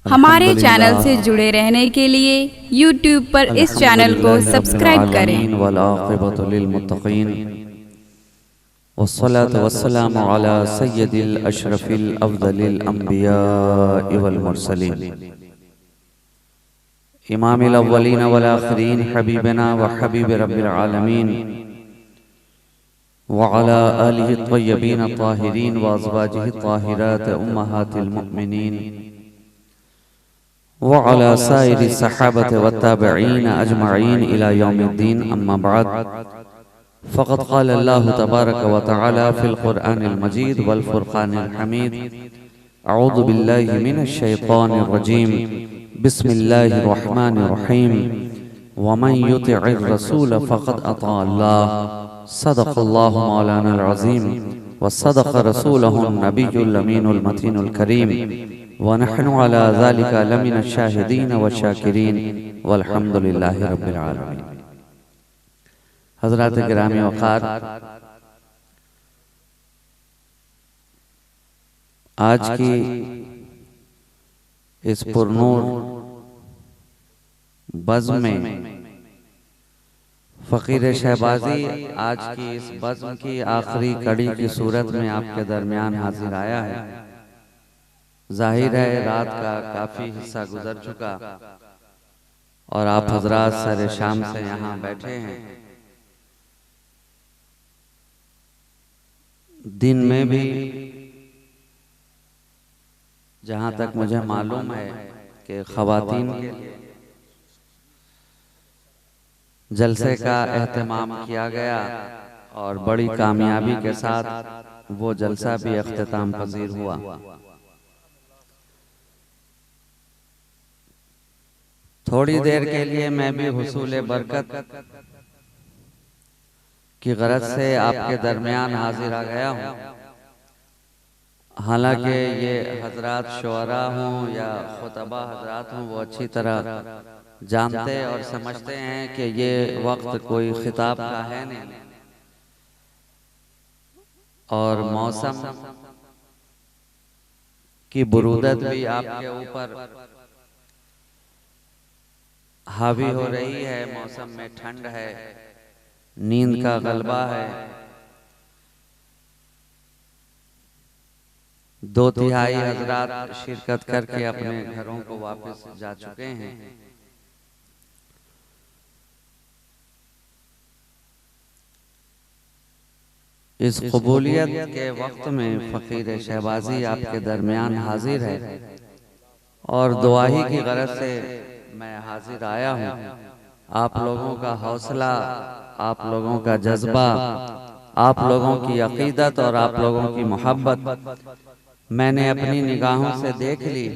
हमारे चैनल से जुड़े रहने के लिए YouTube पर इस चैनल को सब्सक्राइब करें। वस्सलातु वस्सलामु अला सय्यदिल अशरफिल अफ़ज़लिल अंबियाइ वल मुरसलीन इमामिल अव्वलीन वल आखिरीन हबीबना व हबीब रब्बिल आलमीन व अला आलिहि त्वय्यबीन ताहिरीन व अज़वाजिहि ताहिरात उम्महातिल मुमिनीन व अला साइरि सहाबत व ताबिईन अजमईन इला यौमिद्दीन अम्मा बाद फ़क़द क़ाल अल्लाहु तबारक व तआला फ़िल क़ुरआनिल मजीद वल फ़ुरक़ानिल हमीद अऊज़ु बिल्लाहि मिनश शैतानिर रजीम बिस्मिल्लाहिर रहमानिर रहीम व मन युतिइर रसूल फ़क़द अता अल्लाह सदक़ल्लाहु मौलानाल अज़ीम व सदक़ रसूलुहुन नबियुल अमीनुल मतीनुल करीम व नहनु अला ज़ालिका लमिनश शाहिदीन व शाकिरीन वल्हम्दुलिल्लाहि रब्बिल आलमीन। हज़रात गिरामी वक़ार, आज की इस पुरनूर बज़्म में फ़कीर शहबाजी आज की इस बज़्म की आखिरी कड़ी की सूरत में आपके दरमियान हाजिर आया है। जाहिर है रात का काफ़ी हिस्सा गुजर चुका और आप हज़रात सरे शाम से यहाँ बैठे हैं। दिन में भी जहाँ तक मुझे मालूम है कि ख़वातीन के लिए जलसे का एहतमाम किया गया और बड़ी कामयाबी के साथ वो जलसा भी इख्तिताम पजीर हुआ। थोड़ी देर के लिए मैं भी हुसूल बरकत की गरज से आपके दरमियान हाजिर आ गया हूँ। हालांकि ये हजरात शुअरा हों या खुतबा हजरात हों, वो अच्छी तरह जानते और समझते हैं कि ये वक्त कोई खिताब का है नहीं और मौसम की बुरूदत भी आपके ऊपर हावी हो रही है। मौसम में ठंड है, नींद का गलबा है। 2/3 हजरात शिरकत करके अपने घरों को वापस जा चुके हैं। इस कबूलियत के वक्त में फ़कीर शहबाजी आपके दरमियान हाजिर है और दुआही की गरज से मैं हाजिर आया हूँ। आप लोगों का हौसला, आप लोगों का जज्बा, आप लोगों की अकीदत और आप लोगों की मोहब्बत मैंने अपनी निगाहों से देख ली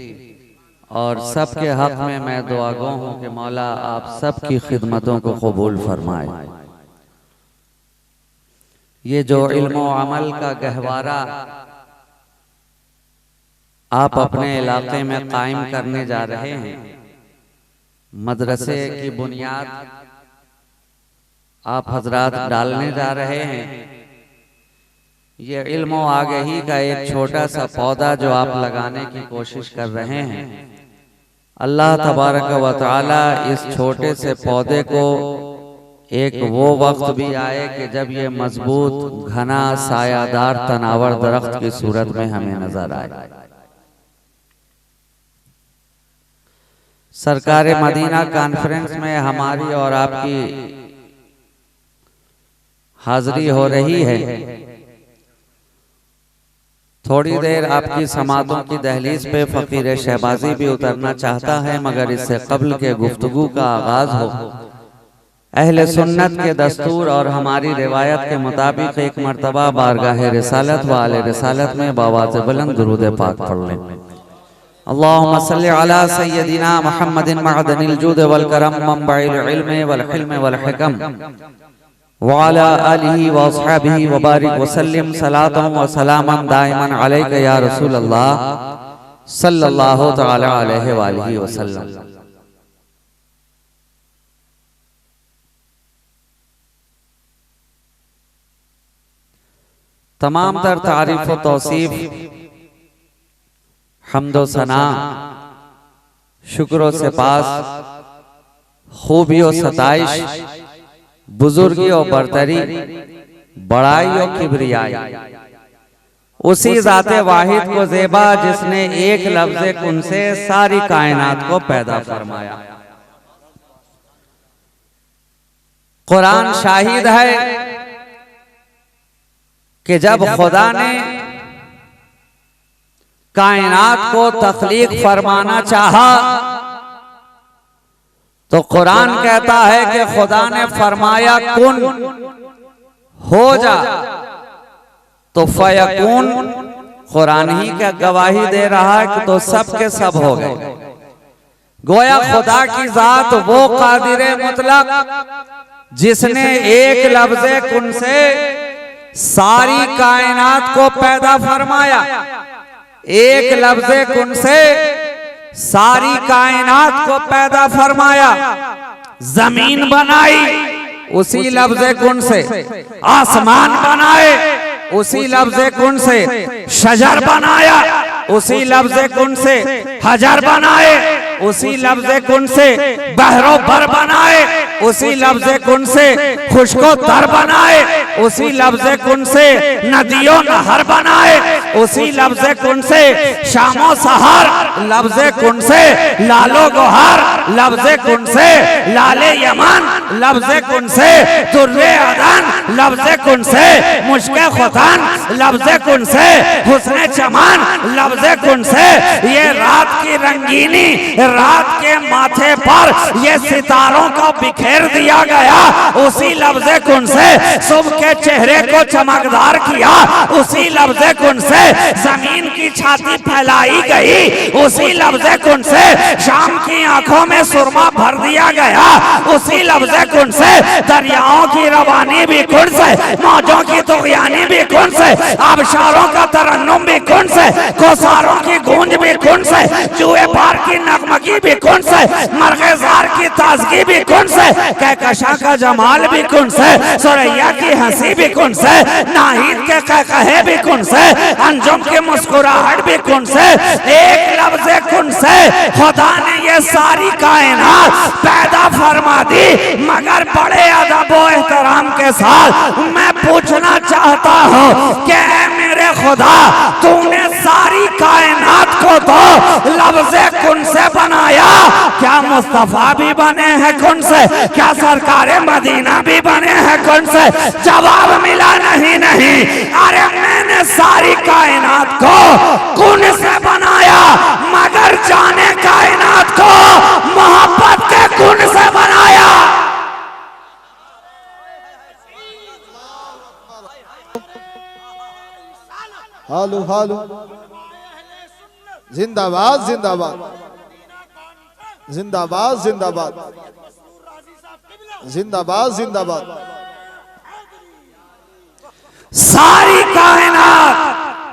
और सबके हक में मैं दुआगो हूँ कि मौला आप सबकी खिदमतों को कबूल फरमाए। ये जो इल्म व अमल का गहवारा आप अपने इलाके में कायम करने जा रहे हैं, मदरसे की बुनियाद आप हजरात डालने जा रहे हैं, ये इल्म व आगाही का एक छोटा सा पौधा जो आप लगाने की कोशिश कर रहे हैं, अल्लाह तबारक व तआला इस छोटे से पौधे को एक वो वक्त भी आए कि जब ये मजबूत घना सायादार तनावर दरख्त की सूरत में हमें नजर आए। सरकार मदीना कॉन्फ्रेंस में हमारी और आपकी हाजिरी हो रही है। थोड़ी देर आपकी समातों की दहलीज पे फ़कीर शहबाजी भी उतरना चाहता है, मगर इससे कब्ल के गुफ्तगू का आगाज हो अहले सुन्नत के दस्तूर और हमारी रिवायत के मुताबिक एक मर्तबा बारगाह रिसालत व आले रिसालत में बावाज़ बुलंद दुरूद पाक पढ़ लें। अल्लाहुम्मा सल्लि अला सय्यदिना मुहम्मदिन मअदनिल जूद वल करम मंबइल इल्म वल हिल्म वल हिकम व अला आलिहि व अस्हाबिहि व बारिक व सल्लिम सलातन व सलामन दाइमन अलैका या रसूल अल्लाह सल्लल्लाहु तआला अलैहि व आलिहि वसल्लम। तमाम तर तारीफ व तौसीफ हम्द व सना शुक्र से पास, खूबी और सताइश, बुजुर्गी और बरतरी, बड़ाई और किबरियाई उसी ज़ाते वाहिद को ज़ेबा जिसने एक लफ्ज़े कुन से सारी कायनात को पैदा फरमाया। कुरान शाहिद है कि जब खुदा ने कायनात को तख्लीक फरमाना चाहा तो कुरान कहता है कि खुदा ने फरमाया कुन हो जा, तो फयकून कुरान ही का गवाही दे रहा है कि तो सब के सब हो गए। गोया खुदा की जात वो कादिर मुतलक जिसने एक लफ्ज़े कुन से सारी कायनात को पैदा फरमाया। एक लफ्ज़े कुन से सारी कायनात को पैदा फरमाया। जमीन बनाई उसी लफ्ज़े कुन से, आसमान बनाए उसी लफ्ज़े कुन से, शजर बनाया उसी लफ्ज़े कुन से, हजर बनाए उसी लफ्ज़े कुन से, बहरो बर बनाए उसी लफ्ज़े कुन से, खुशको तर बनाए उसी लफ्ज़े कुन से, नदियों नहर बनाए उसी लफ्ज़े कुन से, शामो सहार लफ्ज़े कुन से, लालो गोहार लफ्ज़े कुन से, लाले यमन लफ्ज़े कुन से, दुर्रे अदन लफ्ज़े कुन से, मुश्के खुदान लफ्ज़े कुन से, हुस्ने चमान लफ्ज़े कुन से। ये रात की रंगीनी, रात के माथे पर ये सितारों को बिखेर दिया गया उसी लफ्ज़े कुन से। सुबह के चेहरे को चमकदार किया उसी लफ्ज़े कुन से। जमीन की छाती फैलाई गई उसी लफ्ज़े कुन से। शाम की आंखों में सुरमा भर दिया गया उसी लफ्ज़े कुन से। दरियाओं की रवानी भी कुन से, मौजों की तुग़यानी भी कुन से, आबशारों का तरन्नुम भी कुन से, कोसारों की गूंज भी कुन से, चूहे पार की नगमगी भी कुन से, मरग़ेज़ार की ताज़गी भी कुन से, कहकशा का जमाल भी कुन से, सुरैया की हंसी भी कुन से, नाहिद के कहकहे भी कुन से, अंजुम की मुस्कुराहट भी कुन से। एक लफ्ज़े कुन से खुदा ने ये सारी कायनात पैदा फरमा दी। मगर बड़े अदब व एहतराम के साथ मैं पूछना चाहता हूँ कि मेरे खुदा तूने सारी कायनात को तो लफ्ज़े कुन से बनाया, क्या मुस्तफा भी बने हैं कुन से? क्या सरकारे मदीना भी बने हैं कुन से? जवाब मिला नहीं। अरे मैंने सारी कायनात को कुन से बनाया, मगर जाने कायनात को मोहब्बत के कुन से बनाया। हालू हालू, जिंदाबाद जिंदाबाद जिंदाबाद जिंदाबाद जिंदाबाद जिंदाबाद। सारी कायनात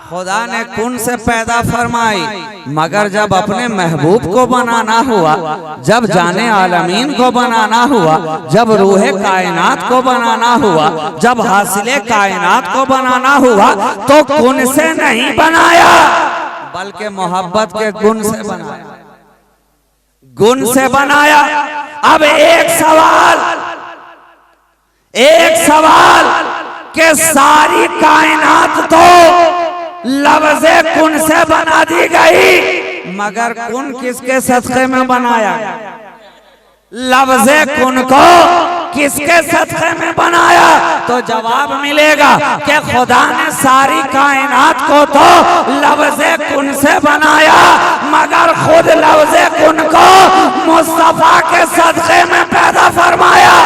खुदा ने कुन से पैदा फरमाई, मगर जब अपने महबूब को बनाना हुआ, जब जाने आलमीन को बनाना हुआ, जब रूहे कायनात को बनाना हुआ, जब हासिले कायनात को बनाना हुआ, तो कुन से नहीं बनाया बल्कि मोहब्बत के गुण से बनाया, गुण से बनाया। अब एक सवाल के सारी कायनात तो लफ्ज़े कुन से बना दी गई, मगर कुन किसके सदक़े में बनाया? लफ्ज़े कुन को किसके सदक़े में बनाया? तो जवाब मिलेगा कि खुदा ने सारी कायनात को तो लफ्ज़े कुन से बनाया, मगर खुद लफ्ज़े कुन को मुस्तफा के सदक़े में पैदा फरमाया।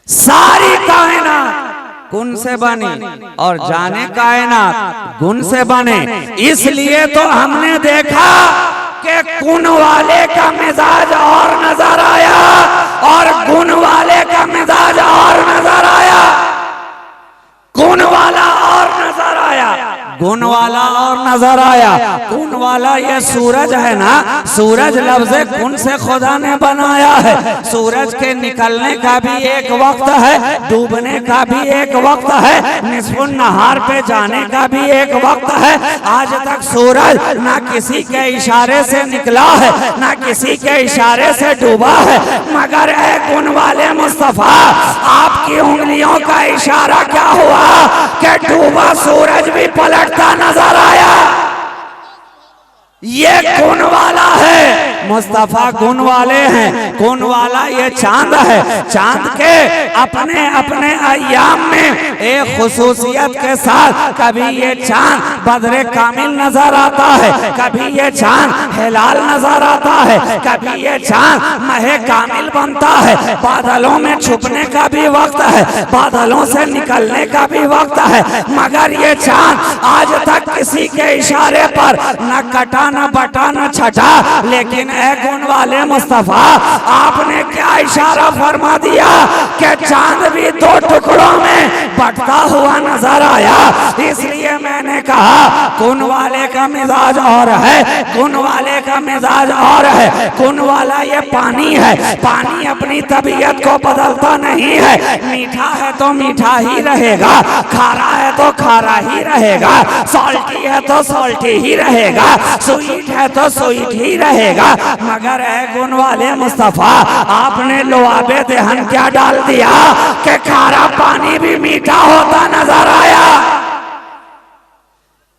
सारी कायनात कुन से बनी और जाने कायनात गुण से बने। इसलिए तो हमने देखा कि कुन वाले का मिजाज और नजर आया और गुण वाले का मिजाज और नजर आया। गुण वाला और नजर आया, गुण वाला और नजर आया। गुण वाला ये सूरज है ना, सूरज लफ्ज़ कुन से खुदा ने बनाया है। सूरज के निकलने का भी एक वक्त है, डूबने का भी एक वक्त है, निस्फुन नहार पे जाने का भी एक वक्त है। आज तक सूरज ना किसी के इशारे से निकला है, ना किसी के इशारे से डूबा है, मगर ए गुण वाले मुस्तफा आपकी उंगलियों का इशारा क्या हुआ कि डूबा सूरज भी पलटता नजर आया। ये गुण वाला है, मुस्तफा गुण वाले हैं। गुण वाला ये चांद है, चांद के अपने अपने अय्याम में एक खुसूसियत के साथ कभी ये चांद बदरे कामिल नजर आता है, कभी ये चांद हिलाल नजर आता है, कभी ये चांद महे कामिल बनता है। बादलों में छुपने का भी वक्त है, बादलों से निकलने का भी वक्त है, मगर ये चांद आज तक किसी के इशारे पर न कटा न बटा न छटा। लेकिन ए गुण वाले मुस्तफा आपने क्या इशारा फरमा दिया कि चांद भी दो टुकड़ों में बटता हुआ नजर आया। इसलिए मैंने कहा गुण वाले का मिजाज और है, गुण वाले का मिजाज और है। गुण वाला ये पानी है, पानी अपनी तबीयत को बदलता नहीं है। मीठा है तो मीठा ही रहेगा, खारा है तो खारा ही रहेगा, सॉल्टी है तो सॉल्टी ही रहेगा, स्वीट है तो स्वीट ही रहेगा। मगर ए गुण वाले मुस्तफा आपने लुआबे दहन क्या डाल दिया कि खारा पानी भी मीठा होता नजर आया।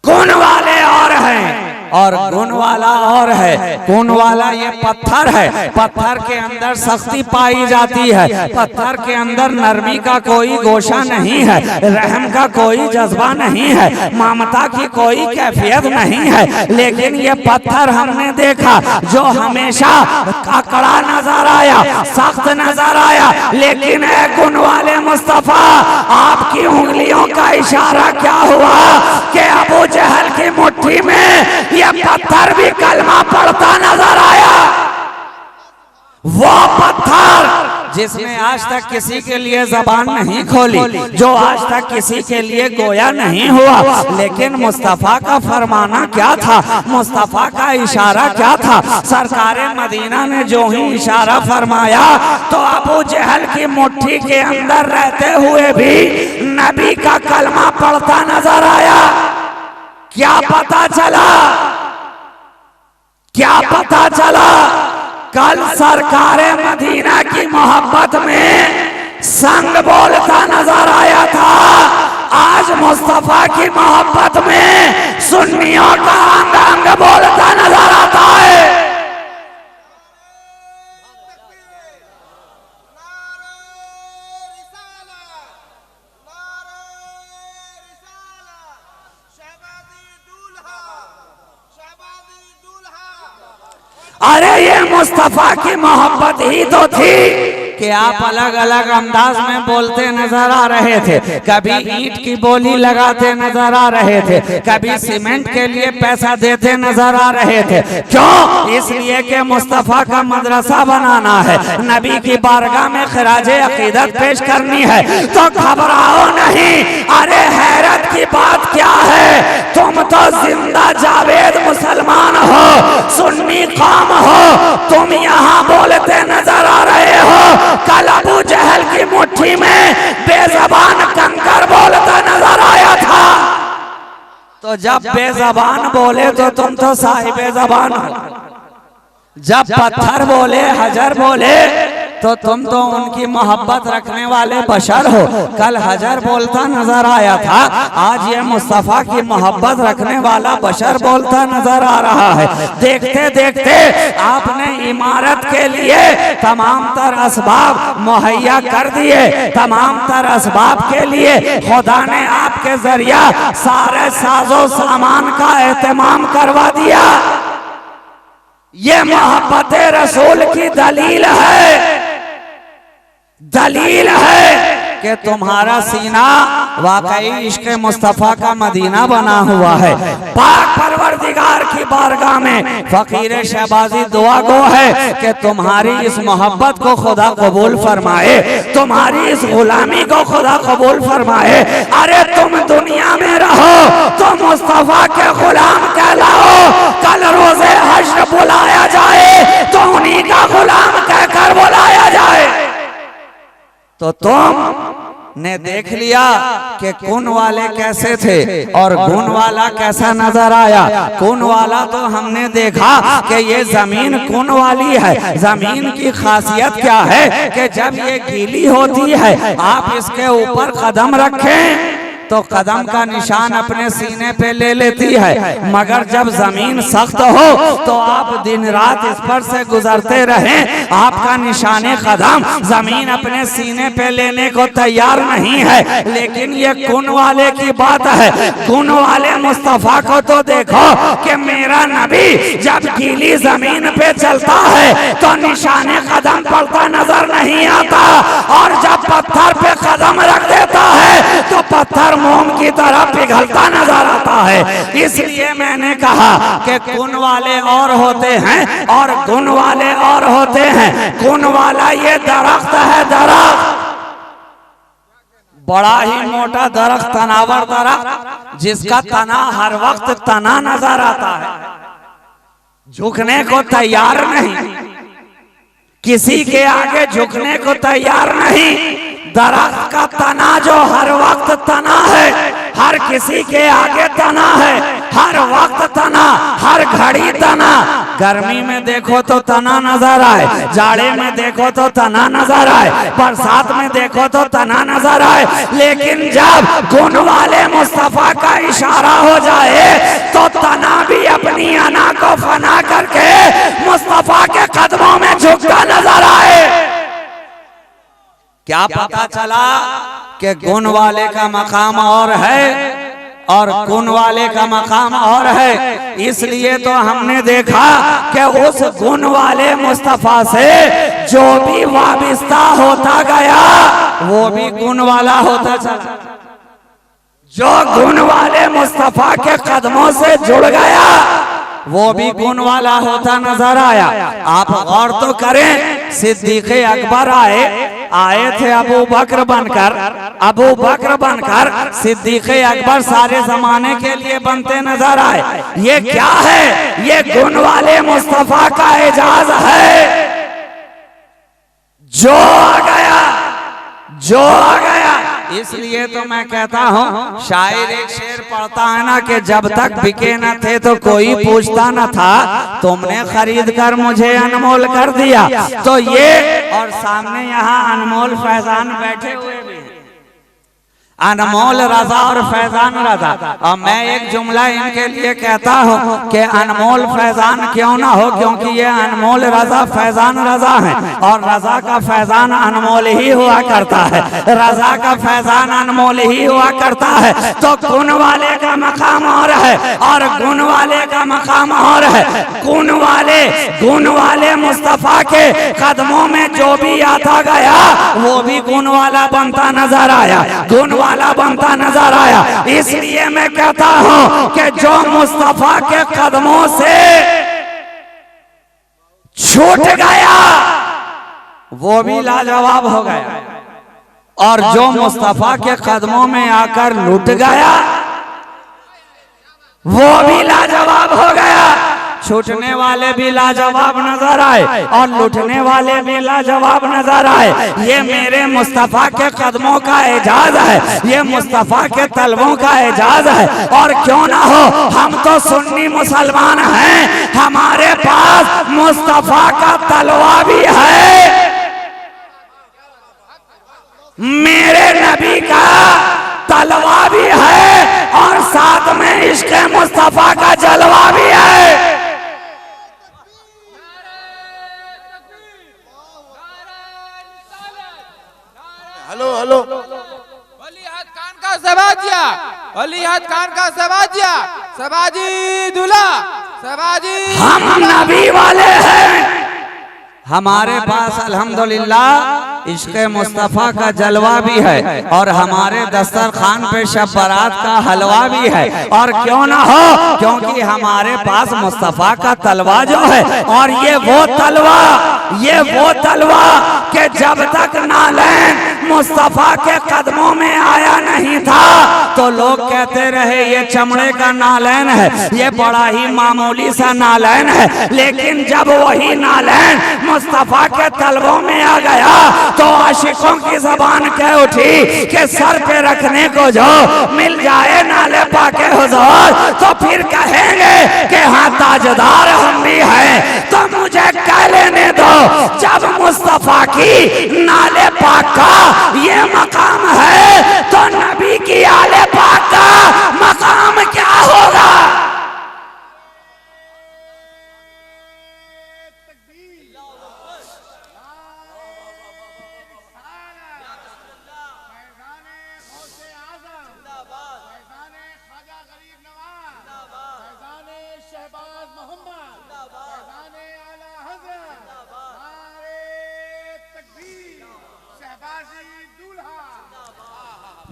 गुण वाले और हैं और गुण वाला और है। गुण वाला ये पत्थर है, पत्थर के अंदर सख्ती पाई जाती है, पत्थर के अंदर नरमी का कोई गोशा नहीं है, रहम का कोई जज्बा नहीं है, ममता की कोई कैफियत नहीं है। लेकिन ये पत्थर हमने देखा जो हमेशा कड़ा नजर आया, सख्त नजर आया। लेकिन ए गुण वाले मुस्तफा आपकी उंगलियों का इशारा क्या हुआ कि अबू जहल की मुट्ठी में ये पत्थर भी कलमा पढ़ता नजर आया। वो पत्थर जिसने आज तक किसी के लिए जबान नहीं खोली, जो आज तक किसी के लिए गोया नहीं हुआ, लेकिन मुस्तफा का फरमाना क्या था, मुस्तफा का इशारा क्या था। सरकारे मदीना ने जो ही इशारा फरमाया तो अबू जहल की मुट्ठी के अंदर रहते हुए भी नबी का कलमा पढ़ता नजर आया। क्या पता चला, क्या पता चला? कल सरकारे मदीना की मोहब्बत में संग बोलता नजर आया था, आज मुस्तफा की मोहब्बत में सुन्नियों का अंग अंग बोलता नजर आता है। अरे ये मुस्तफा की मोहब्बत ही तो थी कि आप अलग अलग अंदाज में बोलते नजर आ रहे थे। कभी ईंट की बोली लगाते नजर आ रहे थे, कभी सीमेंट के लिए पैसा देते नजर आ रहे थे। क्यों? इसलिए कि मुस्तफा का मदरसा बनाना है, नबी की बारगाह में खराजे अकीदत पेश करनी है। तो घबराओ नहीं। अरे हैरत की बात क्या है, तुम तो जिंदा जावेद मुसलमान हो, सुन्नी कौम हो, तुम यहाँ बोलते नजर आ रहे हो। कल अबू जहल की मुट्ठी में बेजबान कंकर बोलता नजर आया था। तो जब बेजबान बोले तो तुम तो साहिबे जबान हो, जब पत्थर बोले, हजर बोले तो तुम तो उनकी मोहब्बत रखने वाले बशर हो। कल हजर बोलता नजर आया था, आज ये मुस्तफा की मोहब्बत रखने वाला बशर बोलता नजर आ रहा है। देखते देखते आपने इमारत के लिए तमाम तर असबाब मुहैया कर दिए, तमाम तर असबाब के लिए खुदा ने आपके जरिया सारे साजो सामान का एहतमाम करवा दिया। ये मोहब्बत रसूल की दलील है, दलील है कि तुम्हारा सीना वाकई इश्क मुस्तफ़ा का मदीना बना हुआ है। पाक परवरदिगार की बारगाह में फकीर शहबाजी दुआ गो है कि तुम्हारी इस मोहब्बत को खुदा कबूल फरमाए, तुम्हारी इस गुलामी को खुदा कबूल फरमाए। अरे तुम दुनिया में रहो तो मुस्तफ़ा के गुलाम कहलाओ, कल रोज़े हश्र बुलाया जाए तो उन्हीं का गुलाम कहकर बुलाया जाए। तो तुम ने देख लिया कि गुण वाले कैसे थे और गुण वाला कैसा नजर आया। गुण वाला तो हमने देखा कि ये जमीन गुण वाली है। जमीन की खासियत क्या है कि जब ये गीली होती है आप इसके ऊपर कदम रखें तो कदम का निशान अपने सीने पे ले लेती है, मगर जब जमीन सख्त हो तो आप दिन रात इस पर से गुजरते रहें, आपका निशाने कदम जमीन अपने सीने पे लेने को तैयार नहीं है। लेकिन ये गुण वाले की बात है। गुण वाले मुस्तफा को तो देखो कि मेरा नबी जब गीली जमीन पे चलता है तो निशाने कदम पड़ता नजर नहीं आता, और जब पत्थर पे कदम रख देता है तो पत्थर मोम की तरह पिघलता नजर आता है। इसलिए मैंने कहा कि गुण वाले और होते हैं और गुण वाले और होते हैं। गुण वाला ये दरख्त है, दरख्त बड़ा ही मोटा दरख्त, तनावर दरख्त, जिसका तना हर वक्त तना नजर आता है, झुकने को तैयार नहीं, किसी के आगे झुकने को तैयार नहीं। दरख्त का तना जो हर वक्त तना है, हर किसी के आगे तना है, हर वक्त तना, हर घड़ी तना। गर्मी में देखो तो तना नजर आए, जाड़े में देखो तो तना नजर आए, बरसात में देखो तो तना नजर आए। लेकिन जब गुण वाले मुस्तफा का इशारा हो जाए तो तना भी अपनी अना को फना करके मुस्तफा के कदमों में झुकता नजर आए। क्या पता चला कि गुण वाले का मकाम और है और गुण वाले का मकाम और है। इसलिए तो हमने देखा कि उस गुण वाले मुस्तफा से जो भी वाबिस्ता होता गया वो भी गुण वाला होता चला। जो गुण वाले मुस्तफा के कदमों से जुड़ गया वो भी गुण वाला होता नजर आया। आप गौर तो करें, सिद्दीक़ अकबर आए थे अबू बकर बनकर सिद्दीक़ अकबर सारे जमाने के लिए बनते नजर आए। ये क्या है? ये गुण वाले मुस्तफा का एजाज है। जो आ गया। इसलिए तो मैं कहता हूँ, शायर एक शेर पढ़ता है ना कि जब तक बिके न थे तो कोई पूछता न था, तुमने खरीद कर मुझे अनमोल कर दिया। तो ये और सामने यहाँ अनमोल फैजान बैठे हुए भी हैं, अनमोल रजा और फैजान रजा। और मैं एक जुमला इनके लिए कहता हूँ कि अनमोल फैजान क्यों ना हो, क्योंकि ये अनमोल रजा फैजान रजा है और रजा का फैजान अनमोल ही हुआ करता है, रजा का फैजान अनमोल ही हुआ करता है। तो गुण वाले का मकाम और है और गुण वाले का मकाम और है। गुण वाले मुस्तफा के कदमों में जो भी आता गया वो भी गुण वाला बनता नजर आया, गुण वाला बनता नजर आया। इसलिए मैं कहता हूं कि जो मुस्तफा के कदमों से छूट गया वो भी लाजवाब हो गया, और जो मुस्तफा के कदमों में आकर लुट गया वो भी लाजवाब हो गया। छूटने वाले भी लाजवाब नजर आए और लुटने वाले भी लाजवाब नजर आए। ये मेरे मुस्तफा के कदमों का एजाज है, ये मुस्तफा के तलबों का एजाज है। और क्यों ना हो, हम तो सुन्नी मुसलमान हैं, हमारे पास मुस्तफा का तलवा भी है, मेरे नबी का तलवा भी है और साथ में इश्क मुस्तफा का जलवा भी है। हेलो वलीअहद खान का सबाजिया, वलीअहद खान का सबाजिया, सबाजी दूल्हा, सबाजी। हम नबी वाले हैं, हमारे पास अल्हम्दुलिल्लाह इश्क़ मुस्तफ़ा का जलवा भी है और हमारे दस्तरखान पे शब बारात का हलवा भी है। और क्यों ना हो, क्योंकि हमारे पास मुस्तफ़ा का तलवा जो है, और ये वो तलवा कि जब तक नालैन मुस्तफ़ा के कदमों में आया नहीं था तो लोग कहते रहे ये चमड़े का नालैन है, ये बड़ा ही मामूली सा नालैन है। लेकिन जब वही नालैन मुस्तफ़ा के तलवों में आ गया तो आशिकों की ज़बान कह उठी कि सर पे रखने को जो मिल जाए नाले पाके हुज़ूर तो फिर कहेंगे कि हाँ ताजदार हम भी हैं। तो मुझे कह लेने दो, जब मुस्तफ़ा की नाले पाक का ये मकाम है तो नबी की आले पाक का मकाम क्या होगा।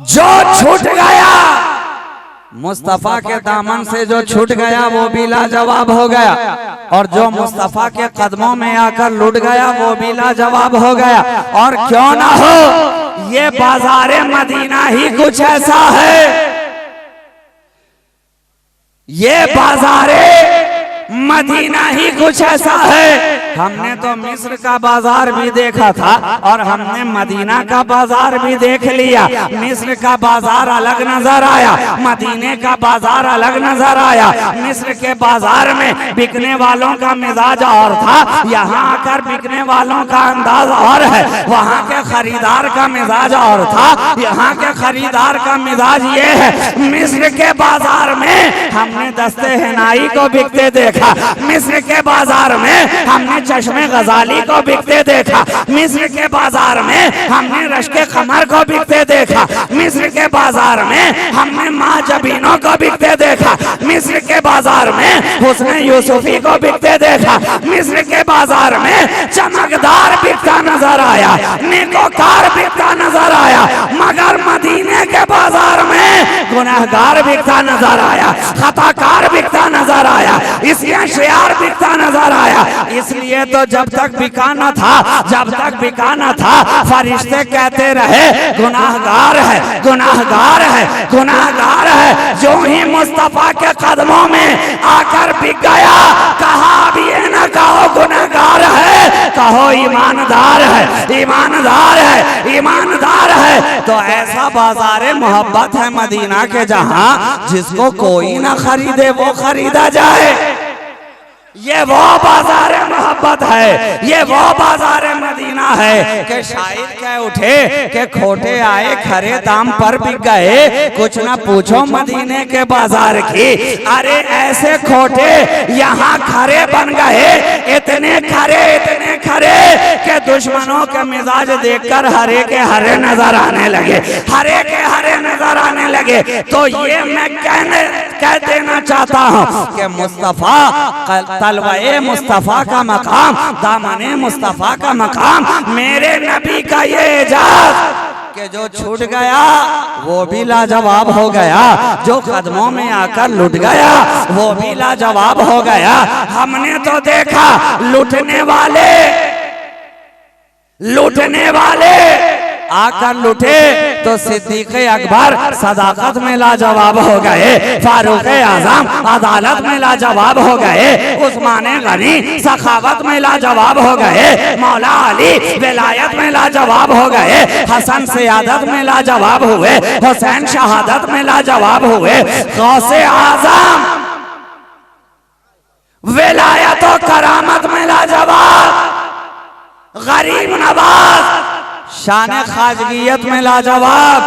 जो छूट गया मुस्तफ़ा के दामन से, जो छूट गया वो भी लाजवाब हो गया, और जो मुस्तफ़ा के कदमों में आकर लुट गया वो भी लाजवाब हो गया। और क्यों ना हो, ये बाजारे मदीना ही कुछ ऐसा है, ये बाजारे मदीना ही कुछ ऐसा है। हमने तो मिस्र का बाजार भी देखा था और हमने मदीना का बाजार भी देख लिया। मिस्र का बाजार अलग नजर आया, मदीने का बाजार अलग नजर आया। मिस्र के बाजार में बिकने वालों का मिजाज और था, यहाँ आकर बिकने वालों का अंदाज और है। वहाँ के खरीदार का मिजाज और था, यहाँ के खरीदार का मिजाज ये है। मिस्र के बाजार में हमने दस्ते हिनाई को बिकते देखा, मिस्र के बाजार में हमने चश्मे गजाली को बिकते देखा, मिस्र के बाजार में हमने रश्के कमर को बिकते देखा, मिस्र के बाजार में हमने माँ जबीनों को बिकते देखा, मिस्र के बाजार में हुस्न यूसुफी को बिकते देखा, मिस्र के बाजार में चमकदार बिकता नजर आया, नेकोकार बिकता नजर आया। मगर मदीने के बाजार में गुनहगार बिकता नजर आया, खताकार बिकता नजर आया, इसलिए शियार बिकता नजर आया। इसलिए तो जब तक बिका न था, जब तक बिका न था, फरिश्ते कहते रहे गुनाहगार है, गुनाहगार है, गुनाहगार है। जो ही मुस्तफ़ा के कदमों में आकर बिक गया, कहा अब ये न कहो गुनाहगार है, कहो ईमानदार है, ईमानदार है, ईमानदार है। तो ऐसा बाजारे मोहब्बत है मदीना के, जहां जिसको कोई ना खरीदे वो खरीदा जाए। ये वो बाजार मोहब्बत है, ये वो बाजार मदीना है कि शायर कह उठे कि खोटे आए खरे दाम पर बिक गए, कुछ ना पूछो मदीने के बाजार की। अरे ऐसे खोटे यहाँ खरे बन गए, इतने खरे कि दुश्मनों के मिजाज देखकर हरे के हरे नजर आने लगे, हरे के हरे नजर आने लगे। तो ये मैं कह देना चाहता हूँ कि मुस्तफ़ा तलवाए मुस्तफ़ा का मकाम, दामने मुस्तफ़ा का मकाम, मेरे नबी का ये एजाज कि जो छूट गया वो भी लाजवाब हो गया, जो कदमों में आकर लुट गया वो भी लाजवाब हो गया। हमने तो देखा लूटने वाले आकर लुटे तो सिद्दीक़ अकबर सदाकत में लाजवाब हो गए, फारूक आज़म अदालत में लाजवाब हो गए, उस्मान गनी सखावत में लाजवाब हो गए, मौला अली विलायत में लाजवाब हो गए, हसन सियादत में लाजवाब हुए, हुसैन शहादत में लाजवाब हुए, गौसे आज़म विलायत और करामत में लाजवाब, गरीब नवाज शान खाजगियत में लाजवाब,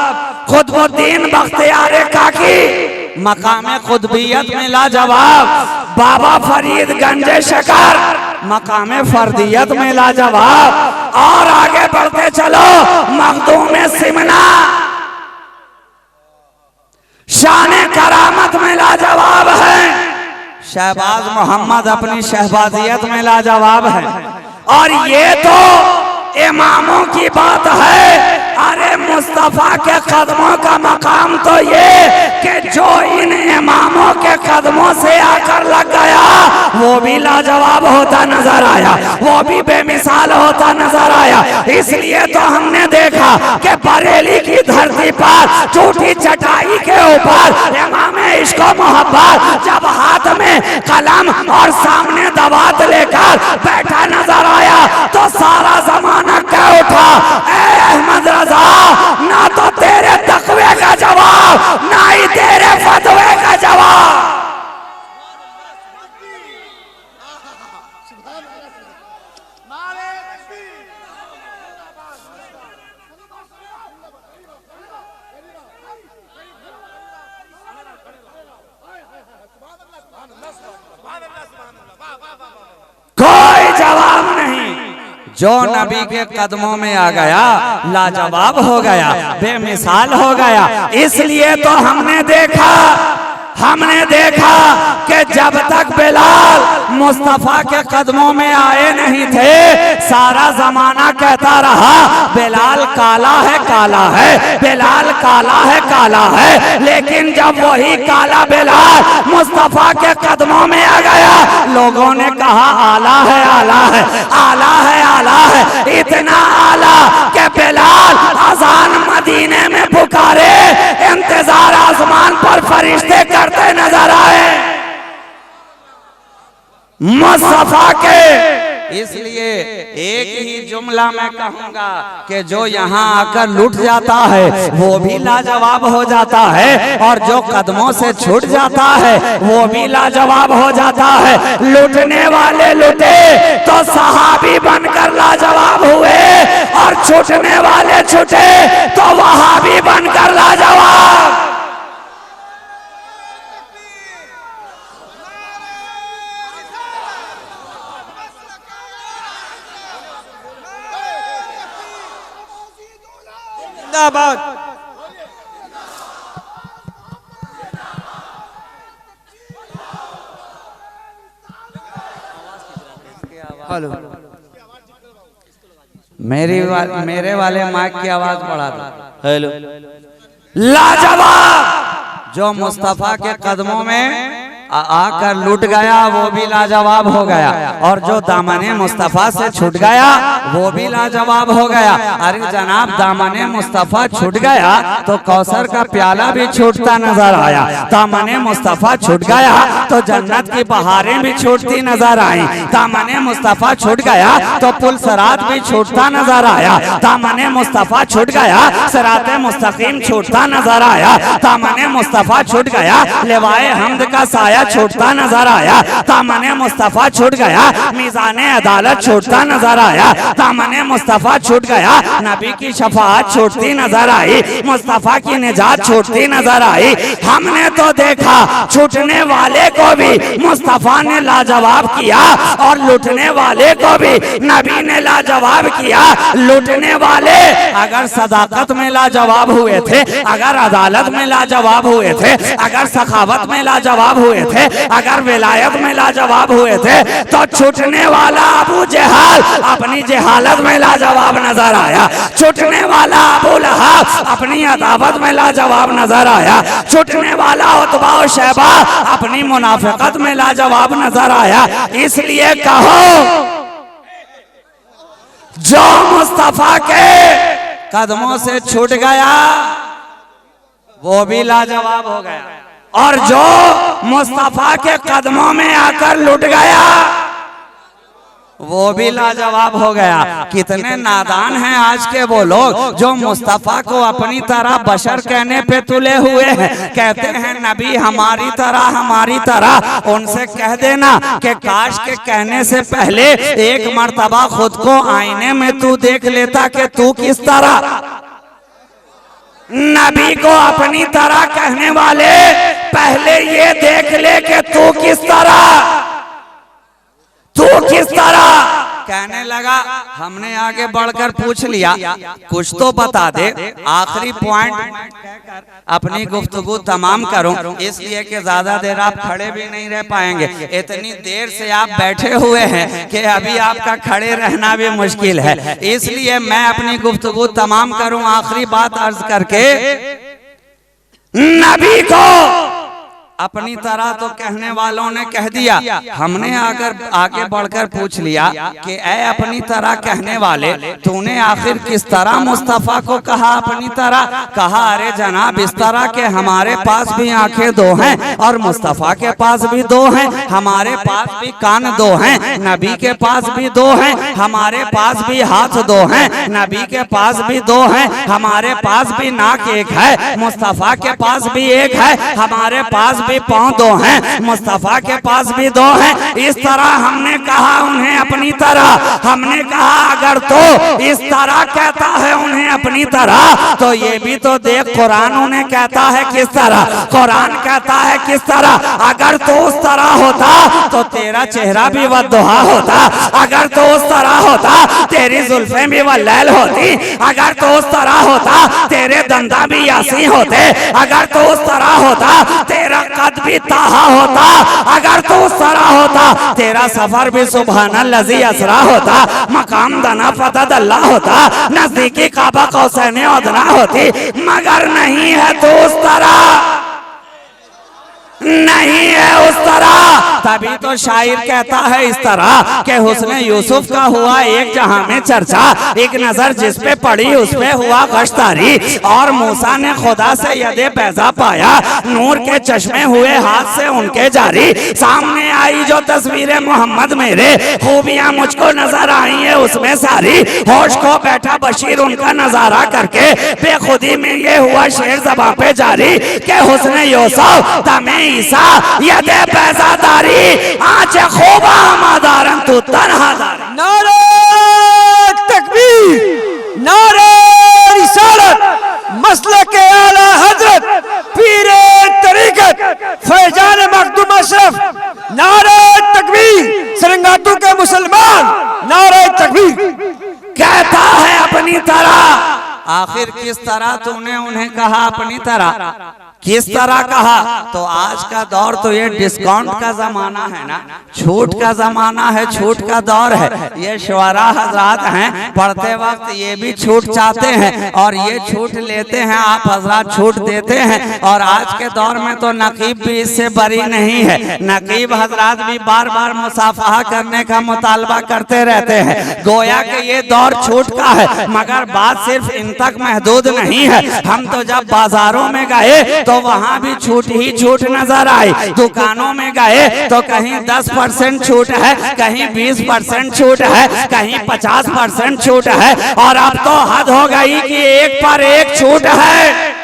खुतबुद्दीन बख्तियार काकी मकाम खुतबियत में लाजवाब, बाबा फरीद गंजे शकर मकाम फर्दियत में लाजवाब। और आगे बढ़ते चलो, मखदूम सिमना शान करामत में लाजवाब है, शहबाज मोहम्मद अपनी शहबाजियत में लाजवाब है। और ये तो इमामों की बात है। अरे मुस्तफा के कदमों का मकाम तो ये कि जो इन इमामों के कदमों से आकर लग गया वो भी लाजवाब होता नजर आया, वो भी बेमिसाल होता नजर आया। इसलिए तो हमने देखा कि बरेली की धरती पर झूठी चटाई के ऊपर इमाम इश्क व मोहब्बत जब हाथ में कलम और सामने दवात लेकर बैठा नजर आया तो सारा जमाना क्या उठा, ए अहमद रजा, ना तो तेरे तकवे का जवाब ना ही तेरे फतवे का जवाब। कोई जवाब नहीं। जो नबी के कदमों में आ गया लाजवाब हो गया, बेमिसाल हो गया। इसलिए तो हमने देखा कि जब तक बिलाल मुस्तफा के कदमों में आए नहीं थे सारा जमाना कहता रहा बिलाल काला है, काला है, बिलाल काला है, काला है। लेकिन जब वही काला बिलाल मुस्तफा के कदमों में आ गया लोगों ने कहा आला है, आला है, आला है, आला है। इतना आला कि बिलाल अजान मदीने में पुकारे इंतजार आसमान पर फरिश्ते करते नजर आए मुस्तफा के। इसलिए एक ही जुमला मैं कहूंगा कि जो यहाँ आकर लुट जाता है वो भी लाजवाब हो जाता है और जो कदमों से छूट जाता है वो भी लाजवाब हो जाता है। लुटने वाले लुटे तो सहाबी बनकर लाजवाब हुए और छूटने वाले छूटे तो वहाबी बनकर लाजवाब। जिंदाबाद। हेलो, मेरे वाले माइक की आवाज बढ़ा दो। हेलो, लाजवाब। जो मुस्तफा के कदमों में आकर लुट गया वो भी लाजवाब हो गया और जो दामने मुस्तफा से छूट गया वो भी लाजवाब हो गया। अरे जनाब, दामने मुस्तफा छूट गया तो कौसर का प्याला भी छूटता नजर आया। दामने मुस्तफा छूट गया तो जन्नत की बहारें भी छूटती नजर आई। दामने मुस्तफा छूट गया तो पुल सरात भी छूटता नजर आया। दामने मुस्तफा छूट गया सिराते मुस्तकीम छूटता नजर आया। दामने मुस्तफा छूट गया लिवाए हमद का साया छूटता नजर आया। दामने मुस्तफा छूट गया मीज़ाने अदालत छूटता नजर आया। दामने मुस्तफा छूट गया नबी की शफाअत छूटती नजर आई। मुस्तफा की निजात छूटती नजर आई। हमने तो देखा छूटने वाले को भी मुस्तफा ने लाजवाब किया और लुटने वाले को भी नबी ने लाजवाब किया। लुटने वाले अगर सदाकत में लाजवाब हुए थे, अगर अदालत में लाजवाब हुए थे, अगर सखावत में लाजवाब हुए थे, अगर विलायत में लाजवाब हुए थे तो छूटने वाला अबू जहल अपनी जहालत में लाजवाब नजर आया। छूटने वाला अबू लहब अपनी अदावत में लाजवाब नजर आया। छूटने वाला उतबा और शैबा अपनी मुनाफिकत में लाजवाब नजर आया। इसलिए कहो जो मुस्तफा के कदमों से छूट गया वो भी लाजवाब हो गया और जो मुस्तफा के कदमों में आकर लुट गया वो भी लाजवाब हो गया। कितने नादान हैं आज के वो लोग जो मुस्तफा को अपनी तरह बशर कहने पे तुले हुए हैं। कहते हैं नबी हमारी तरह, हमारी तरह। उनसे कह देना कि काश के कहने से पहले एक मर्तबा खुद को आईने में तू देख लेता कि तू किस तरह। नबी को अपनी तरह कहने वाले पहले ये देख ले कि तू किस तरह, तू किस तरह। कहने लगा हमने आगे बढ़कर पूछ लिया कुछ तो बता दे, आखिरी पॉइंट अपनी गुफ्तगू तमाम करूं, इसलिए कि ज्यादा देर आप खड़े भी नहीं रह पाएंगे। इतनी देर से आप बैठे हुए हैं कि अभी आपका खड़े रहना भी मुश्किल है, इसलिए मैं अपनी गुफ्तगू तमाम करूं आखिरी बात अर्ज करके नबी को अपनी तरह तो कहने वालों ने कह दिया। हमने अगर आगे बढ़कर पूछ लिया कि ऐ अपनी तरह कहने वाले, तूने आखिर किस तरह मुस्तफा को कहा अपनी तरह? कहा अरे जनाब इस तरह के हमारे पास भी आंखें दो हैं और मुस्तफा के पास भी दो हैं, हमारे पास भी कान दो हैं, नबी के पास भी दो हैं, हमारे पास भी हाथ दो हैं, नबी के पास भी दो हैं, हमारे पास भी नाक एक है, मुस्तफा के पास भी एक है, हमारे पास पांव दो हैं, मुस्तफा के पास भी दो हैं। इस तरह हमने कहा उन्हें अपनी तरह। हमने कहा अगर तो इस तरह कहता है उन्हें अपनी तरह, तो ये भी तो देख कुरान उन्हें कहता है किस तरह, कुरान कहता है किस तरह। अगर तो उस तरह होता तो तेरा चेहरा भी वद्दुहा होता, अगर तो उस तरह होता तेरी जुल्फें भी वल्लैल होती, अगर तो उस तरह होता तेरे दंदा भी यासी होते, अगर तो उस तरह होता तेरा कद भी ताहा होता, अगर तो उस तरह होता तेरा सफर भी सुबहानल्लाजी असरा होता, मकाम दना फतद अल्लाह होता, नजदीकी काबा कौसैन अदना होती, मगर नहीं है तो उस तरह, नहीं है उस तरह। तभी तो शायर कहता है इस तरह के हुस्न यूसुफ का हुआ एक जहां में चर्चा, एक नजर जिस पे पड़ी उस पे हुआ गश्तारी, और मूसा ने खुदा से यदे पैसा पाया, नूर के चश्मे हुए हाथ से उनके जारी, सामने आई जो तस्वीरें मोहम्मद मेरे, खूबियां मुझको नजर आई है उसमें सारी, होश को बैठा बशीर उनका नजारा करके, बेखुदी में ये हुआ शेर ज़बां पे जारी के हुस्न यूसुफ तमे ईसा यदे पैसादारी, आंचे खूबा हमादारन तू तन्हादारी। नारे तकबीर, नारे रिसालत, मसलक आला हजरत पीरे तरीकत फैजान मखदूम अशरफ, नारे तकबीर, सरंगातू के मुसलमान, नारे तकबीर। कहता है अपनी तरह। आखिर किस तरह तूने उन्हें कहा अपनी तरह? किस तरह कहा? तो आज का दौर तो ये डिस्काउंट का जमाना है ना, छूट का जमाना है, छूट का दौर है। ये शुअरा हजरात हैं, पढ़ते वक्त ये भी छूट चाहते हैं और ये छूट लेते हैं, आप हजरात छूट देते हैं। और आज के दौर में तो नकीब भी इससे बरी नहीं है, नकीब हजरात भी बार बार मुसाफहा करने का मुतालबा करते रहते हैं, गोया कि ये दौर छूट का है। मगर बात सिर्फ इन तक महदूद नहीं है। हम तो जब बाजारों में गए तो वहाँ भी छूट ही छूट नजर आई, दुकानों में गए तो कहीं 10% छूट है, कहीं 20% छूट है, कहीं 50% छूट है, और अब तो हद हो गई कि एक पर एक छूट है,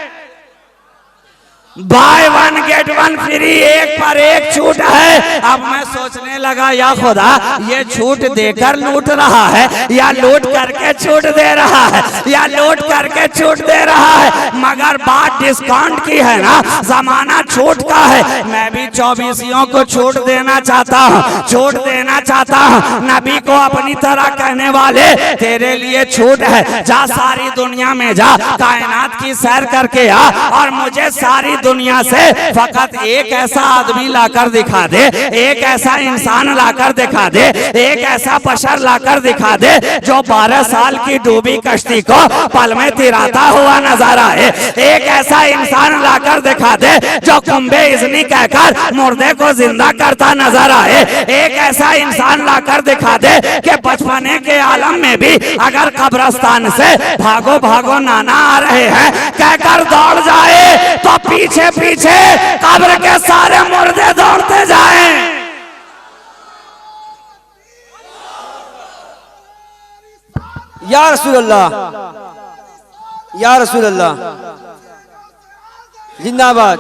by one get one free, एक पर एक छूट है। अब मैं सोचने लगा या खुदा ये छूट देकर लूट रहा है या लूट करके छूट दे रहा है, या लूट करके छूट दे रहा है। मगर बात डिस्काउंट की है ना, जमाना छूट का है। मैं भी 24 को छूट देना चाहता हूँ, छूट देना चाहता हूँ। नबी को अपनी तरह कहने वाले तेरे लिए छूट है, जा सारी दुनिया में जा, कायनात की सैर करके आ, और मुझे सारी दुनिया से फकत एक ऐसा आदमी लाकर दिखा दे, एक ऐसा इंसान लाकर दिखा दे, एक ऐसा बशर लाकर दिखा दे जो 12 साल की डूबी कश्ती को पल में तिराता हुआ नजर आए। एक ऐसा इंसान लाकर दिखा दे जो कुंभे इज़्नी कहकर मुर्दे को जिंदा करता नजर आए। एक ऐसा इंसान लाकर दिखा दे कि बचपने के आलम में भी अगर कब्रिस्तान से भागो भागो नाना आ रहे हैं कहकर दौड़ जाए तो पीछे पीछे कब्र के सारे मुर्दे दौड़ते जाएं। या रसूल अल्लाह, या रसूल अल्लाह, जिंदाबाद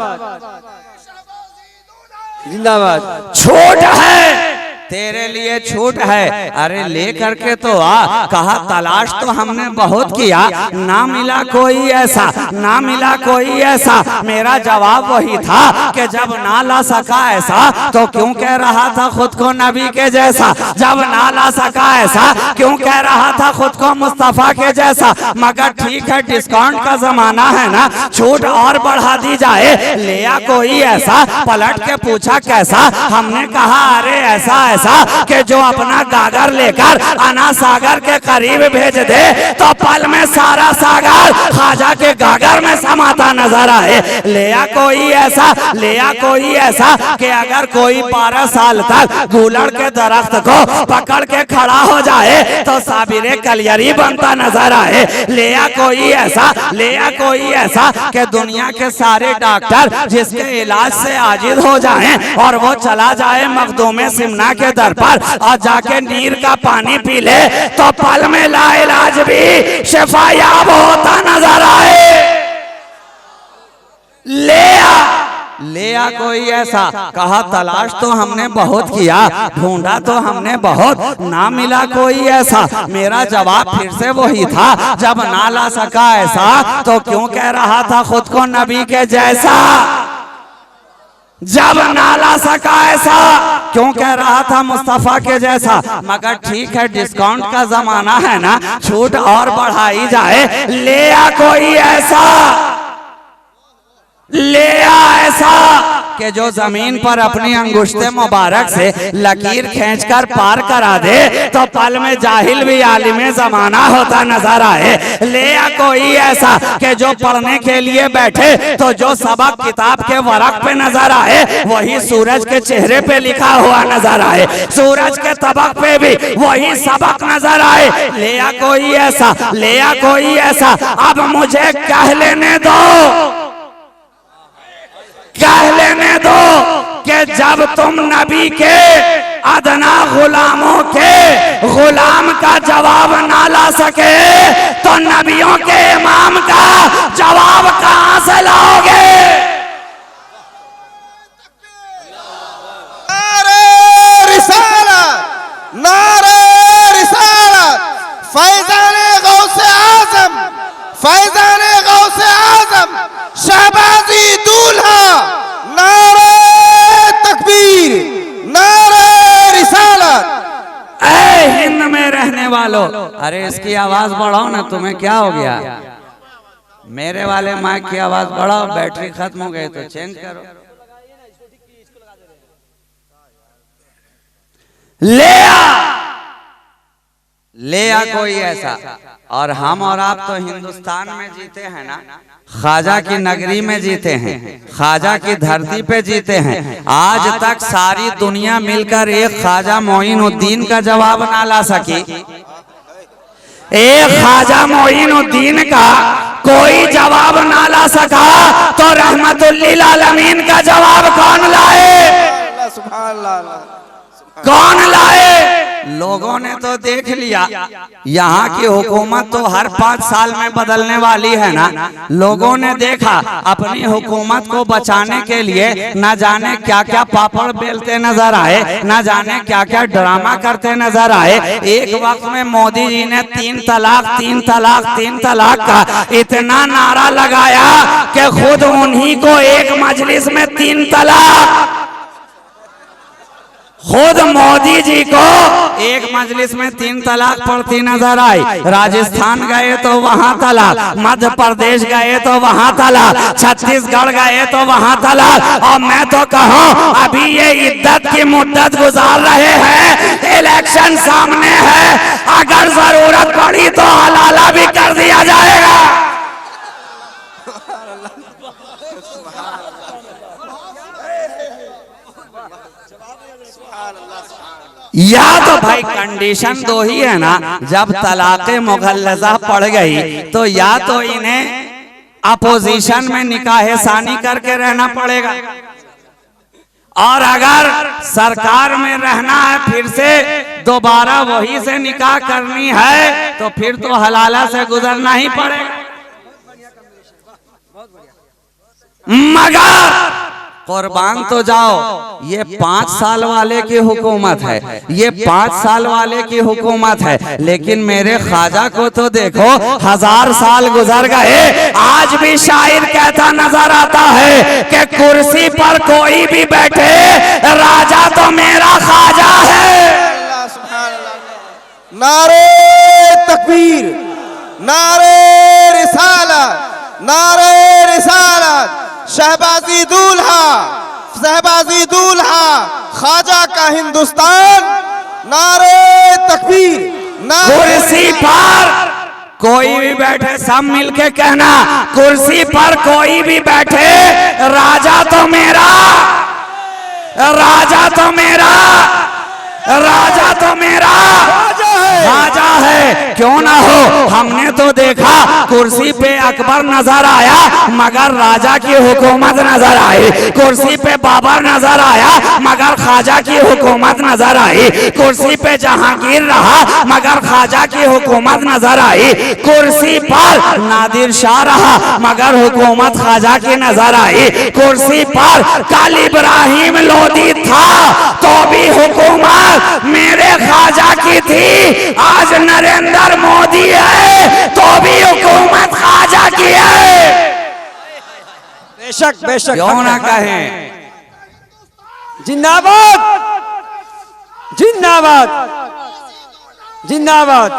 जिंदाबाद। छूट है तेरे लिए छूट है। अरे ले करके तो आ। कहा तलाश तो हमने बहुत किया, ना मिला कोई ऐसा, ना मिला कोई ऐसा। मेरा जवाब वही था कि जब ना ला सका ऐसा तो क्यों कह रहा था खुद को नबी के जैसा। जब ना ला सका ऐसा क्यों कह रहा था खुद को मुस्तफा के जैसा। मगर ठीक है डिस्काउंट का जमाना है ना, छूट और बढ़ा दी जाए। लिया कोई ऐसा, पलट के पूछा कैसा। हमने कहा अरे ऐसा ऐसा कि जो अपना गागर लेकर अना सागर के करीब भेज दे तो पल में सारा सागर ख्वाजा के गागर में समाता नजर आए। लिया कोई ऐसा, लिया कोई ऐसा कि अगर कोई 12 साल तक गूलड़ के दरख्त को पकड़ के खड़ा हो जाए तो साबिरे कलियरी बनता नजर आए। लिया कोई ऐसा, लिया कोई ऐसा कि दुनिया के सारे डॉक्टर जिसके इलाज से आजिज हो जाएं और वो चला जाए मखदूमे सिमना के दर पर और जाके नीर का पानी पी ले तो पल में लाइलाज भी शिफायाब होता नजर आए। लिया कोई ऐसा। कहा तलाश तो हमने बहुत किया, ढूंढा तो हमने बहुत, ना मिला कोई ऐसा। मेरा जवाब फिर से वही था, जब ना ला सका ऐसा तो क्यों कह रहा था खुद को नबी के जैसा। जब ना ला सका ऐसा क्यों कह रहा था मुस्तफा के जैसा। मगर ठीक है डिस्काउंट का जमाना है ना, छूट और बढ़ाई जाए। लिया कोई ऐसा, लिया ऐसा कि जो जमीन पर अपनी अंगुश्ते मुबारक से लकीर खींचकर पार करा दे तो पल में जाहिल भी आलिमे जमाना होता नजर आए। लिया कोई ऐसा कि जो पढ़ने के लिए बैठे तो जो सबक किताब के वरक पे नजर आए वही सूरज के चेहरे पे लिखा हुआ नजर आए, सूरज के तबक पे भी वही सबक नजर आए। लिया कोई ऐसा, लिया कोई ऐसा। अब मुझे कह लेने दो, कह लेने दो कि जब तुम नबी के अदना गुलामों के गुलाम का जवाब ना ला सके तो नबियों के इमाम का जवाब कहां से लाओगे। नारे रिसालत, नारे रिसालत, फैज़ाने गौसे आज़म, फैज़ाने गौसे आज़म, शहबाजी दूल्हा, नारे तकबीर, नारे रिसालत। ऐ हिंद में रहने वालों, अरे इसकी आवाज बढ़ाओ ना, तुम्हें क्या हो गया। मेरे वाले माइक की आवाज बढ़ाओ, बैटरी खत्म हो गई तो चेंज करो। लिया कोई ऐसा। और हम और आप तो हिंदुस्तान में जीते हैं ना, ख्वाजा की नगरी में जीते हैं, ख्वाजा की धरती पे जीते हैं। आज तक सारी दुनिया मिलकर एक ख्वाजा मोइनुद्दीन का जवाब ना ला सकी। एक ख्वाजा मोइनुद्दीन का कोई जवाब ना ला सका तो रहमतुल लिल आलमीन का जवाब कौन लाए, सुभान अल्लाह, कौन लाए। लोगों ने तो देख लिया, यहाँ की हुकूमत तो हर 5 साल में बदलने वाली है ना। लोगों ने देखा अपनी हुकूमत को बचाने के लिए न जाने क्या क्या पापड़ बेलते नजर आए, न जाने क्या क्या ड्रामा करते नजर आए। एक वक्त में मोदी जी ने 3 तलाक 3 तलाक 3 तलाक का इतना नारा लगाया कि खुद उन्हीं को एक मजलिस में 3 तलाक, खुद मोदी जी को एक मजलिस में 3 तलाक पढ़ती नजर आई। राजस्थान गए तो वहां तलाक, मध्य प्रदेश गए तो वहां तलाक, छत्तीसगढ़ गए तो वहां तलाक। और मैं तो कहूं अभी ये इद्दत की मुद्दत गुजार रहे हैं, इलेक्शन सामने है, अगर जरूरत पड़ी तो हलाला भी कर दिया जाएगा। या तो भाई कंडीशन दो ही है ना, जब तलाक़े मुग़ल्लज़ा पड़ गई तो या तो इन्हें अपोजिशन में निकाह सानी करके रहना पड़ेगा, और अगर सरकार में रहना है फिर से दोबारा वही से निकाह करनी है तो फिर तो हलाला से गुजरना ही पड़ेगा। मगर कुर्बान तो जाओ, ये 5 साल वाले की हुकूमत है, ये 5 साल वाले की हुकूमत है, लेकिन मेरे ख्वाजा को तो देखो 1000 साल गुजर गए, आज भी शायर कहता नजर आता है कि कुर्सी पर कोई भी बैठे राजा तो मेरा ख्वाजा है। नारे तकबीर, नारे रिसालत, नारे रिसालत, शहबाजी दूल्हा, शहबाजी दूल्हा, ख्वाजा का हिंदुस्तान, नारे तकबीर, कुर्सी पर कोई भी बैठे, सब मिलके कहना, कुर्सी पर कोई भी बैठे राजा तो मेरा, राजा तो मेरा, राजा तो मेरा राजा है। क्यों ना हो, हमने तो देखा कुर्सी पे अकबर नजर आया मगर राजा की हुकूमत नजर आई, कुर्सी पे बाबर नजर आया मगर ख्वाजा की हुकूमत नजर आई, कुर्सी पे जहांगीर रहा मगर ख्वाजा की हुकूमत नजर आई, कुर्सी पर नादिर शाह रहा मगर हुकूमत ख्वाजा की नजर आई, कुर्सी पर कल इब्राहिम लोदी था तो भी हुकूमत मेरे ख्वाजा की थी, आज नरेंद्र मोदी है तो भी हुकूमत ख्वाजा की है। बेशक बेशक, क्यों ना कहें। जिंदाबाद जिंदाबाद जिंदाबाद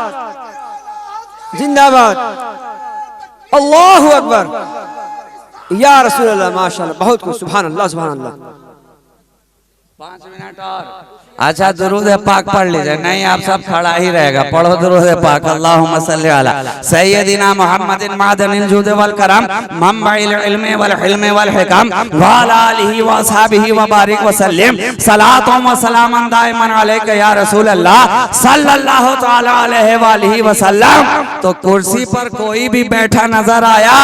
जिंदाबाद, अल्लाहु अकबर, या रसूल अल्लाह, माशाअल्लाह, बहुत कुछ, सुभान अल्लाह सुभान अल्लाह। 5 मिनट और। अच्छा दुरूद पाक पढ़ लीजिए, नहीं आप सब खड़ा ही रहेगा, पढ़ो दुरूद पाक। अल्लाहुम्मा सल्ली अला सय्यदिना मुहम्मदिन मादनिल जुद वल करम मंबइल इल्म वल हिल्म वल हिकम व अला आलिहि व असहाबिहि व बारिक व सल्लिम सलातुम व सलामन दाइमन अलैका या रसूल अल्लाह सल्लल्लाहु तआला अलैहि व आलिहि व सल्लम। तो कुर्सी पर कोई भी बैठा नजर आया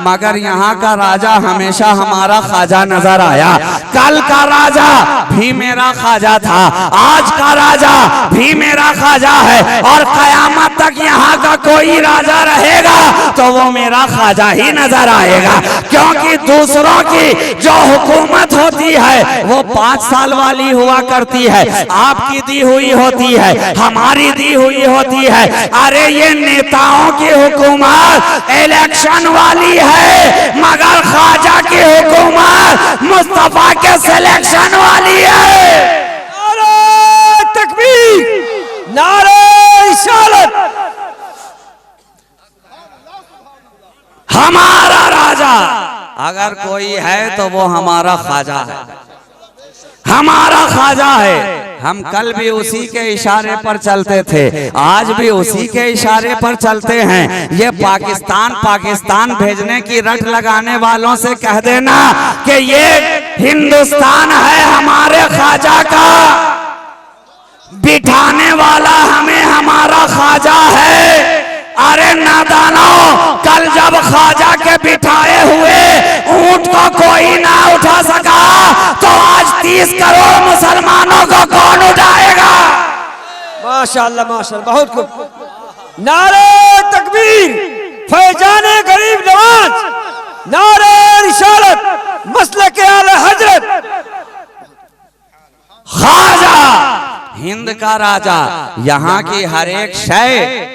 मगर यहाँ का राजा हमेशा हमारा ख्वाजा नजर आया। कल का राजा भी मेरा ख्वाजा था, आज का राजा भी मेरा ख्वाजा है और कयामत तक यहाँ का कोई राजा रहेगा तो वो मेरा ख्वाजा ही नजर आएगा। क्योंकि दूसरों की जो हुकूमत होती है वो 5 साल वाली हुआ करती है, आपकी दी हुई होती है, हमारी दी हुई होती है। अरे ये नेताओं की हुकूमत इलेक्शन वाली है मगर ख्वाजा की हुकूमत मुस्तफा के सिलेक्शन वाली है। तकबीर, नारे रिसालत, हमारा राजा अगर कोई है तो वो हमारा ख्वाजा है, हमारा ख्वाजा है। हम कल भी उसी के इशारे पर चलते थे, आज भी उसी के इशारे पर चलते हैं। ये पाकिस्तान भेजने की रट लगाने वालों से कह देना कि ये हिंदुस्तान है हमारे ख्वाजा का, बिठाने वाला हमें हमारा ख्वाजा है। अरे नादानों, कल जब ख्वाजा के बिठाए हुए ऊंट को कोई ना उठा सका तो आज 30 करोड़ मुसलमानों को कौन उठाएगा। माशाअल्लाह माशाअल्लाह, बहुत खूब। नारे तकबीर, फैजाने गरीब नवाज, नारे रिसालत, मसलक आले हजरत। ख्वाजा हिंद का राजा, यहाँ की हर एक शय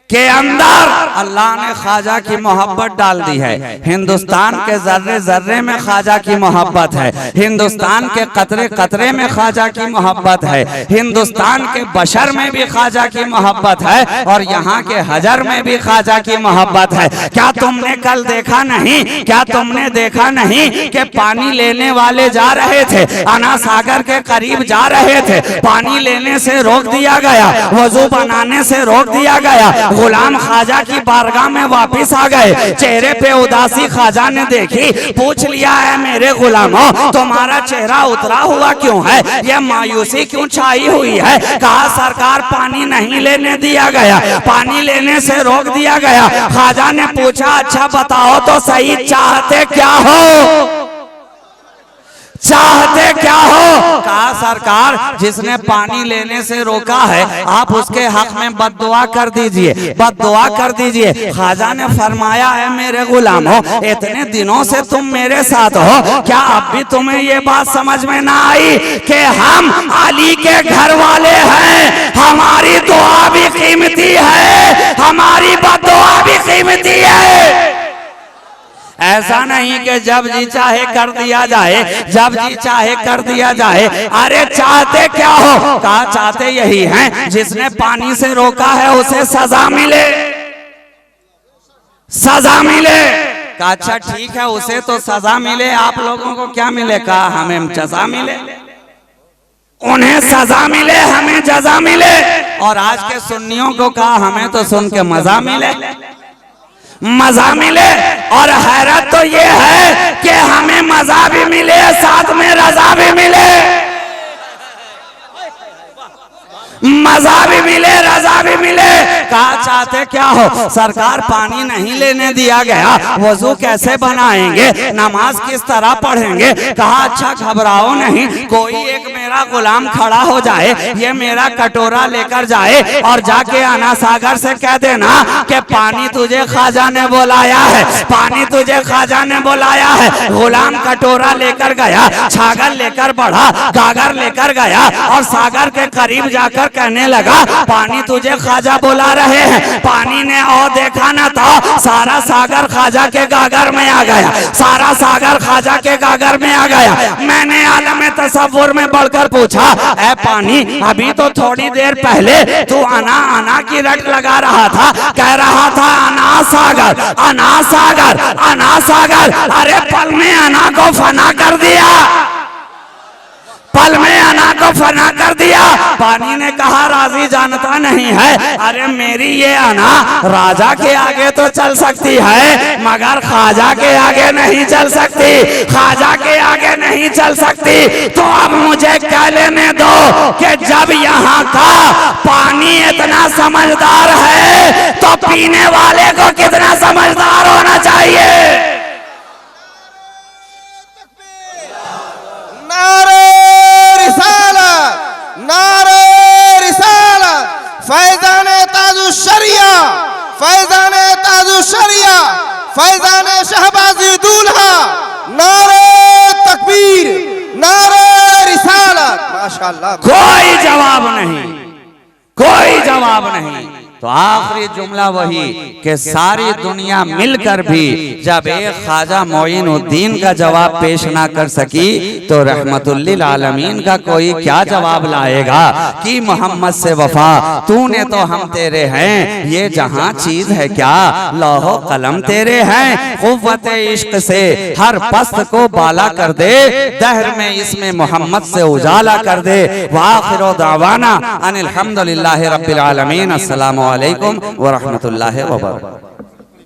के अंदर अल्लाह ने ख्वाजा की मोहब्बत डाल दी है। हिंदुस्तान के जर्रे जर्रे में ख्वाजा की मोहब्बत है, हिंदुस्तान के कतरे कतरे में ख्वाजा की मोहब्बत है, हिंदुस्तान के बशर में भी ख्वाजा की मोहब्बत है और यहाँ के हजर में भी ख्वाजा की मोहब्बत है। क्या तुमने कल देखा नहीं, क्या तुमने देखा नहीं कि पानी लेने वाले जा रहे थे, अना सागर के करीब जा रहे थे, पानी लेने से रोक दिया गया, वजू बनाने से रोक दिया गया, गुलाम ख्वाजा की बारगाह में वापस आ गए। चेहरे पे उदासी ख्वाजा ने देखी, पूछ लिया है मेरे गुलामों तुम्हारा चेहरा उतरा हुआ क्यों है, ये मायूसी क्यों छाई हुई है। कहा सरकार पानी नहीं लेने दिया गया, पानी लेने से रोक दिया गया। ख्वाजा ने पूछा अच्छा बताओ तो सही चाहते क्या हो। चाहते क्या हो? कहा सरकार जिसने पानी लेने से रोका है आप उसके हक में बद्दुआ कर दीजिए, बद्दुआ कर दीजिए। ख्वाजा ने फरमाया है मेरे गुलामों, इतने दिनों से तुम मेरे साथ हो, क्या अब भी तुम्हें ये बात समझ में ना आई कि हम अली के घर वाले हैं? हमारी दुआ भी कीमती है, हमारी बद्दुआ भी कीमती है। ऐसा नहीं कि जब जी चाहे कर दिया जाए, जब जी चाहे कर दिया जाए। अरे चाहते क्या हो? कहा चाहते यही हैं जिसने पानी से रोका है उसे सजा मिले, सजा मिले। कहा अच्छा ठीक है उसे तो सजा मिले, आप लोगों को क्या मिले? कहा हमें सजा मिले, उन्हें सजा मिले, हमें जजा मिले। और आज के सुन्नियों को कहा हमें तो सुन के मजा मिले, मजा मिले। और हैरत तो ये है कि हमें मजा भी मिले साथ में रजा भी मिले, मजा भी मिले रजा भी मिले। कहा चाहते क्या हो? सरकार पानी नहीं लेने दिया गया, वजू कैसे बनाएंगे, नमाज किस तरह पढ़ेंगे? कहा अच्छा घबराओ नहीं, कोई एक मेरा गुलाम खड़ा हो जाए, ये मेरा कटोरा लेकर जाए और जाके आना सागर से कह देना कि पानी तुझे ख्वाजा ने बुलाया है, पानी तुझे ख्वाजा ने बुलाया है। गुलाम कटोरा लेकर गया, छागर लेकर बढ़ा, गागर लेकर गया और सागर के करीब जाकर कहने लगा पानी तुझे ख्वाजा बुला रहे हैं। पानी ने और देखा ना था, सारा सागर ख्वाजा के गागर में आ गया, सारा सागर ख्वाजा के गागर में आ गया। मैंने आलम तसव्वुर में बढ़कर पूछा, ऐ पानी अभी तो थोड़ी देर पहले तू आना आना की रट लगा रहा था, कह रहा था अना सागर अना सागर अना सागर। अरे पल में अना को फना कर दिया, पल में अना को फना कर दिया। पानी ने कहा राजी जानता नहीं है, अरे मेरी ये अना राजा के आगे तो चल सकती है मगर ख्वाजा के आगे नहीं चल सकती, ख्वाजा के आगे नहीं चल सकती। तो अब मुझे कह लेने दो कि जब यहाँ का पानी इतना समझदार है तो पीने वाले को कितना समझदार होना चाहिए। फैज़ाने ताजु शरिया, फैज़ाने ताजु शरिया, फैज़ाने शहबाजी दूल्हा, नारे तकबीर, नारे रिसालत। माशाअल्लाह। कोई जवाब नहीं, कोई जवाब नहीं। तो आखिरी जुमला वही कि सारी दुनिया मिलकर भी जब एक ख्वाजा मोइनुद्दीन का जवाब पेश ना कर सकी तो रहमतुल्लिल आलमीन का कोई क्या जवाब लाएगा कि मोहम्मद से वफा तूने तो हम तेरे हैं, ये जहां चीज है क्या लौहो कलम तेरे हैं। कुव्वत इश्क से हर पस्त को बाला कर दे, दहर में इसमें मोहम्मद से उजाला कर दे। वाखिरु दावाना अनिल हम्दुलिल्लाहि रब्बिल आलमीन। अस्सलामु अलैकुम व रहमतुल्लाहि व बरकातहू।